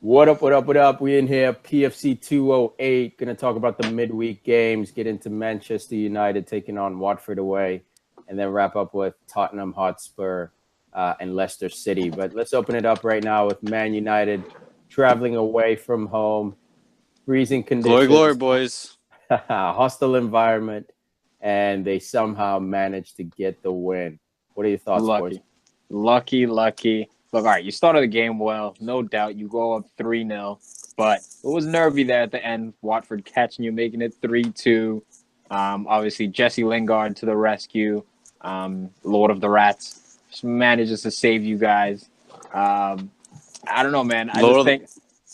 What up, what up, what up? We in here, PFC 208, going to talk about the midweek games, get into Manchester United taking on Watford away, and then wrap up with Tottenham Hotspur and Leicester City. But let's open it up right now with Man United traveling away from home, freezing Glory, glory, conditions, boys. hostile environment, and they somehow managed to get the win. What are your thoughts, boys? Lucky. Look, all right, you started the game well, no doubt. You go up 3-0, but it was nervy there at the end. Watford catching you, making it 3-2. Obviously, Jesse Lingard to the rescue. Lord of the Rats just manages to save you guys. I don't know, man.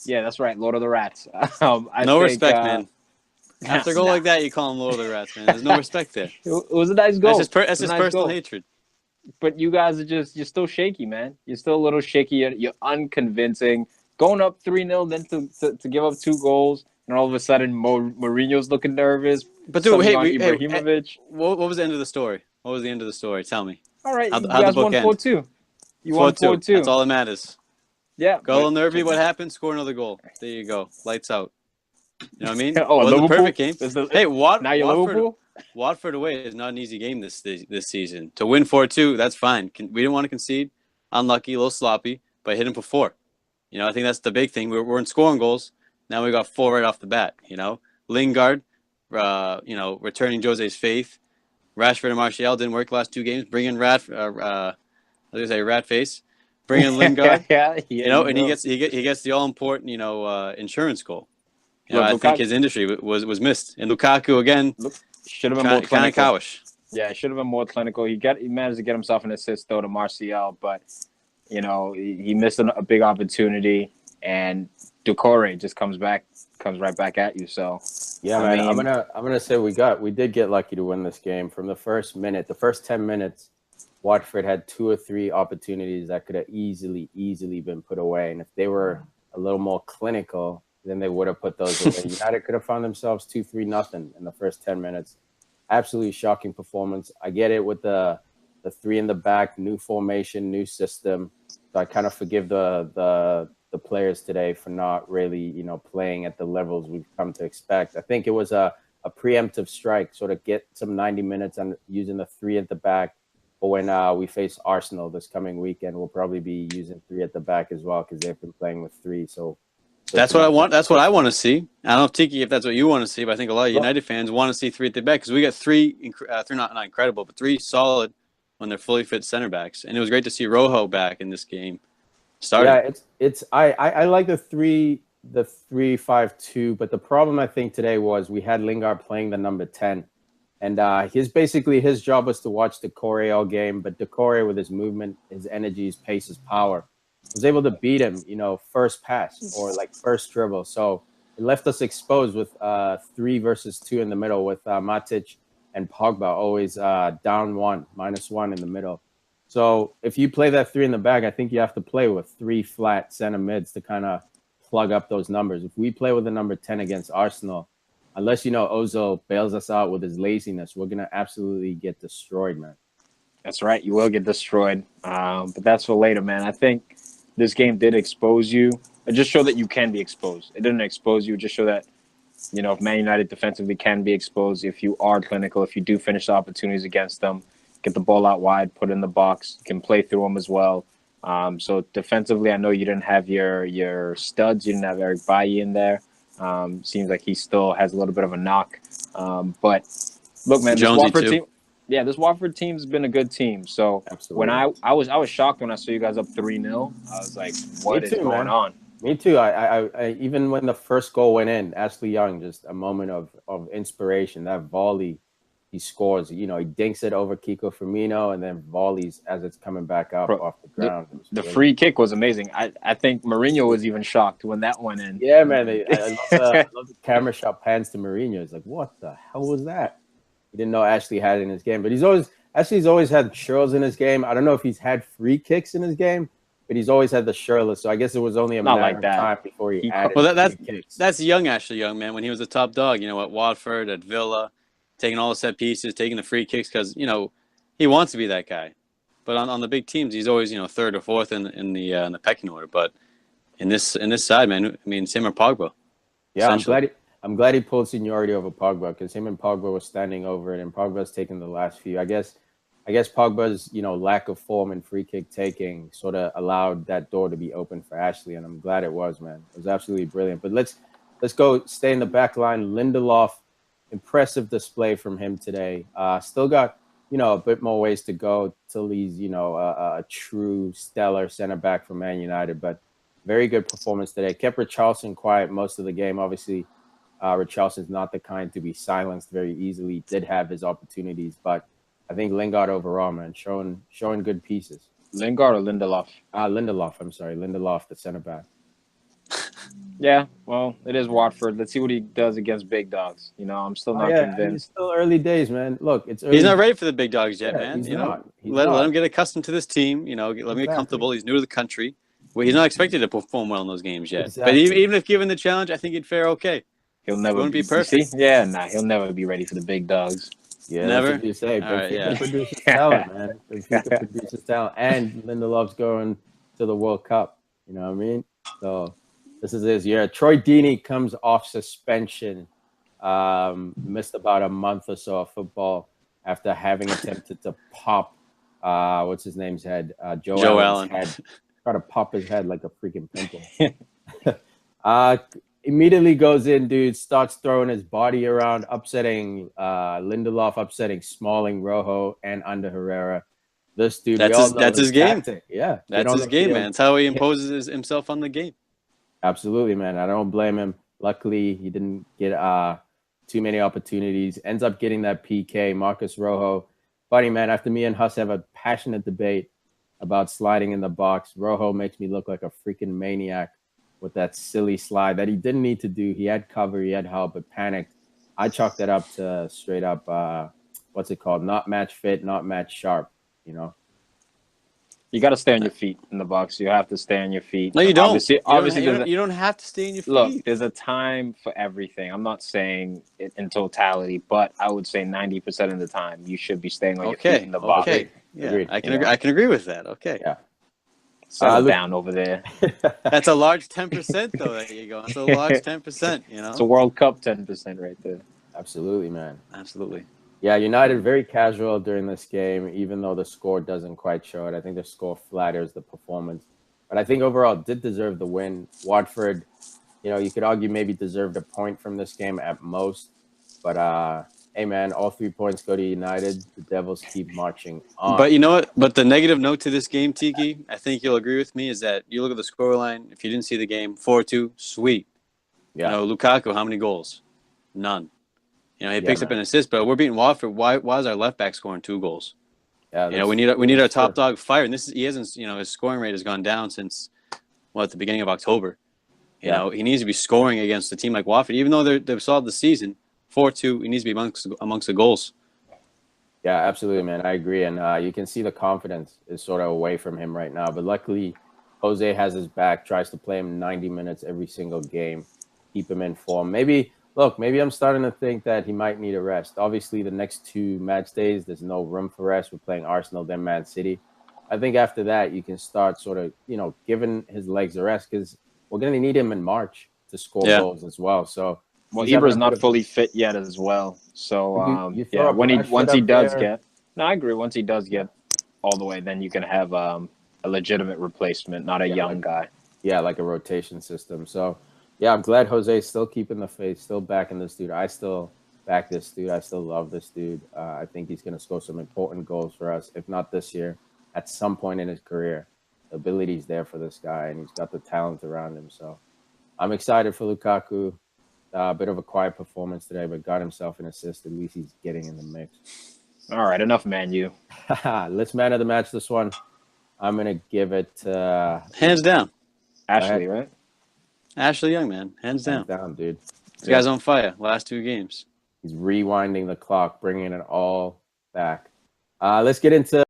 Yeah, that's right, Lord of the Rats. Respect, man. After a goal like that, you call him Lord of the Rats, man. There's no respect there. It was a nice goal. That's just personal hatred. But you guys you're still shaky, man. You're still a little shaky. You're unconvincing. Going up 3-0, then to give up 2 goals, and all of a sudden Mourinho's looking nervous. But dude, Ibrahimovic. What was the end of the story? What was the end of the story? Tell me. All right, How'd you the guys book won end? 4-2. You won 4-2. That's all that matters. Yeah. Got a little nervy. What happened? Score another goal. There you go. Lights out. You know what I mean? Oh, wasn't Liverpool? a perfect game. Now you're Liverpool? Watford away is not an easy game this season. To win 4-2, that's fine. We didn't want to concede. Unlucky, a little sloppy, but hit him for 4. You know, I think that's the big thing. We're in scoring goals. Now we got 4 right off the bat. You know, Lingard, returning Jose's faith. Rashford and Martial didn't work the last 2 games. Bring in Rat Face. Bring in Lingard. and he gets the all important insurance goal. I think his industry was missed. And Lukaku again should have been more clinical. Kind of cowish. Yeah, should have been more clinical. He managed to get himself an assist though to Martial, but he missed a big opportunity, and Doucouré just comes right back at you. So yeah, man, I'm gonna say we did get lucky to win this game. From the first 10 minutes, Watford had 2 or 3 opportunities that could have easily been put away, and if they were a little more clinical, then they would have put those away. United could have found themselves 2-3-0 in the first 10 minutes. Absolutely shocking performance. I get it with the 3 in the back, new formation, new system. So I kind of forgive the players today for not really, playing at the levels we've come to expect. I think it was a preemptive strike, sort of get some 90 minutes on using the 3 at the back. But when we face Arsenal this coming weekend, we'll probably be using 3 at the back as well because they've been playing with 3. So that's what I want. That's what I want to see. I don't know, Tiki, if that's what you want to see, but I think a lot of United fans want to see 3 at the back because we got 3 not incredible, but 3 solid when they're fully fit center backs. And it was great to see Rojo back in this game. Yeah, I like the 3-5-2, but the problem I think today was we had Lingard playing the number 10, and his job was to watch Doucouré all game, but Doucouré with his movement, his energy, his pace, his power, was able to beat him, first pass or like first dribble. So it left us exposed with 3 versus 2 in the middle with Matic and Pogba always down -1 in the middle. So if you play that 3 in the back, I think you have to play with 3 flat center mids to kind of plug up those numbers. If we play with the number 10 against Arsenal, unless, Ozil bails us out with his laziness, we're going to absolutely get destroyed, man. That's right. You will get destroyed. But that's for later, man. I think this game did expose you. It just showed that you can be exposed. It didn't expose you. It just showed that, if Man United defensively can be exposed, if you are clinical, if you do finish the opportunities against them, get the ball out wide, put it in the box, you can play through them as well. So defensively, I know you didn't have your studs. You didn't have Eric Bailly in there. Seems like he still has a little bit of a knock. But look, man, this Watford team's been a good team. So absolutely. When I was shocked when I saw you guys up 3-0. I was like, what is going on? Me too. I even when the first goal went in, Ashley Young, just a moment of inspiration. That volley he scores, he dinks it over Kiko Firmino and then volleys as it's coming back up off the ground. The free kick was amazing. I think Mourinho was even shocked when that went in. Yeah, man. I love the camera shot pans to Mourinho. It's like, what the hell was that? He didn't know Ashley had it in his game, but Ashley's always had churls in his game. I don't know if he's had free kicks in his game, but he's always had the shirtless. So I guess it was only a matter of time before he added free kicks. That's young Ashley Young, man, when he was a top dog, at Watford, at Villa, taking all the set pieces, taking the free kicks because, he wants to be that guy. But on the big teams, he's always, 3rd or 4th in the pecking order. But in this side, man. I mean, same with Pogba. Yeah, Essentially. I'm glad he pulled seniority over Pogba because him and Pogba were standing over it, and Pogba's taken the last few. I guess Pogba's lack of form and free kick taking sort of allowed that door to be open for Ashley, and I'm glad it was, man. It was absolutely brilliant. But let's go stay in the back line. Lindelof, impressive display from him today. Still got a bit more ways to go till he's a true stellar center back for Man United, but very good performance today. Kept Richarlison quiet most of the game. Obviously, Richarlison's not the kind to be silenced very easily. Did have his opportunities, but I think Lingard overall, man, showing good pieces. Lingard or Lindelof? Lindelof. I'm sorry, Lindelof, the center back. Yeah, well, it is Watford. Let's see what he does against big dogs. I'm still not convinced. It's still early days, man. Look, it's early. He's not ready for the big dogs yet, man. He's not. Let him get accustomed to this team. Let him get comfortable. He's new to the country. Well, he's not expected to perform well in those games yet. Exactly. But even if given the challenge, I think he'd fare okay. He'll never be perfect. See? Yeah, he'll never be ready for the big dogs. Yeah, never. That's what you say. Right, Benfica produces talent, man. Benfica produces talent, and Lindelof's going to the World Cup. You know what I mean? So this is his year. Troy Deeney comes off suspension. Missed about a month or so of football after having attempted to pop what's his name's head, Joe Allen's head. Try to pop his head like a freaking pimple. Immediately goes in, dude, starts throwing his body around, upsetting Lindelof, upsetting Smalling, Rojo, and Under Herrera. This dude, that's his game. Yeah. That's his game, man. That's how he imposes himself on the game. Absolutely, man. I don't blame him. Luckily, he didn't get too many opportunities. Ends up getting that PK. Marcus Rojo. Funny, man, after me and Huss have a passionate debate about sliding in the box, Rojo makes me look like a freaking maniac with that silly slide that he didn't need to do. He had cover, he had help, but panicked. I chalked that up to straight up, what's it called? Not match fit, not match sharp, You got to stay on your feet in the box. You have to stay on your feet. No, you don't. Obviously, you don't have to stay on your feet. Look, there's a time for everything. I'm not saying it in totality, but I would say 90% of the time you should be staying on your feet in the box. Okay. Yeah, agreed. I can agree with that. Okay. Yeah. Settle down over there. That's a large 10%, though. There you go. That's a large 10%. It's a World Cup 10% right there. Absolutely, man. Absolutely. Yeah, United very casual during this game, even though the score doesn't quite show it. I think the score flatters the performance. But I think overall did deserve the win. Watford, you could argue maybe deserved a point from this game at most. But, hey, man, all 3 points go to United. The Devils keep marching on. But you know what? But the negative note to this game, Tiki, I think you'll agree with me, is that you look at the scoreline. If you didn't see the game, 4-2, sweet. Yeah. Lukaku, how many goals? None. He picks up an assist, but we're beating Watford. Why is our left back scoring 2 goals? Yeah, we need our top dog fire. And he hasn't. His scoring rate has gone down since at the beginning of October. He needs to be scoring against a team like Watford, even though they've solved the season. 4-2, he needs to be amongst the goals. Yeah, absolutely, man. I agree, and you can see the confidence is sort of away from him right now. But luckily, Jose has his back. Tries to play him 90 minutes every single game, keep him in form. Maybe I'm starting to think that he might need a rest. Obviously, the next 2 match days, there's no room for rest. We're playing Arsenal, then Man City. I think after that, you can start sort of, giving his legs a rest because we're going to need him in March to score goals as well. So, Ibra's not fully fit yet as well. So, once he does get – no, I agree. Once he does get all the way, then you can have a legitimate replacement, not a young guy. Yeah, like a rotation system. So, yeah, I'm glad Jose's still keeping the faith, still backing this dude. I still back this dude. I still love this dude. I think he's going to score some important goals for us, if not this year, at some point in his career. The ability's there for this guy, and he's got the talent around him. So I'm excited for Lukaku. A bit of a quiet performance today, but got himself an assist. At least he's getting in the mix. All right, enough Man U. Let's man of the match this one. I'm going to give it hands down. Ashley, right? Ashley Young, man. Hands down. Hands down, dude. This guy's on fire. Last 2 games. He's rewinding the clock, bringing it all back. Let's get into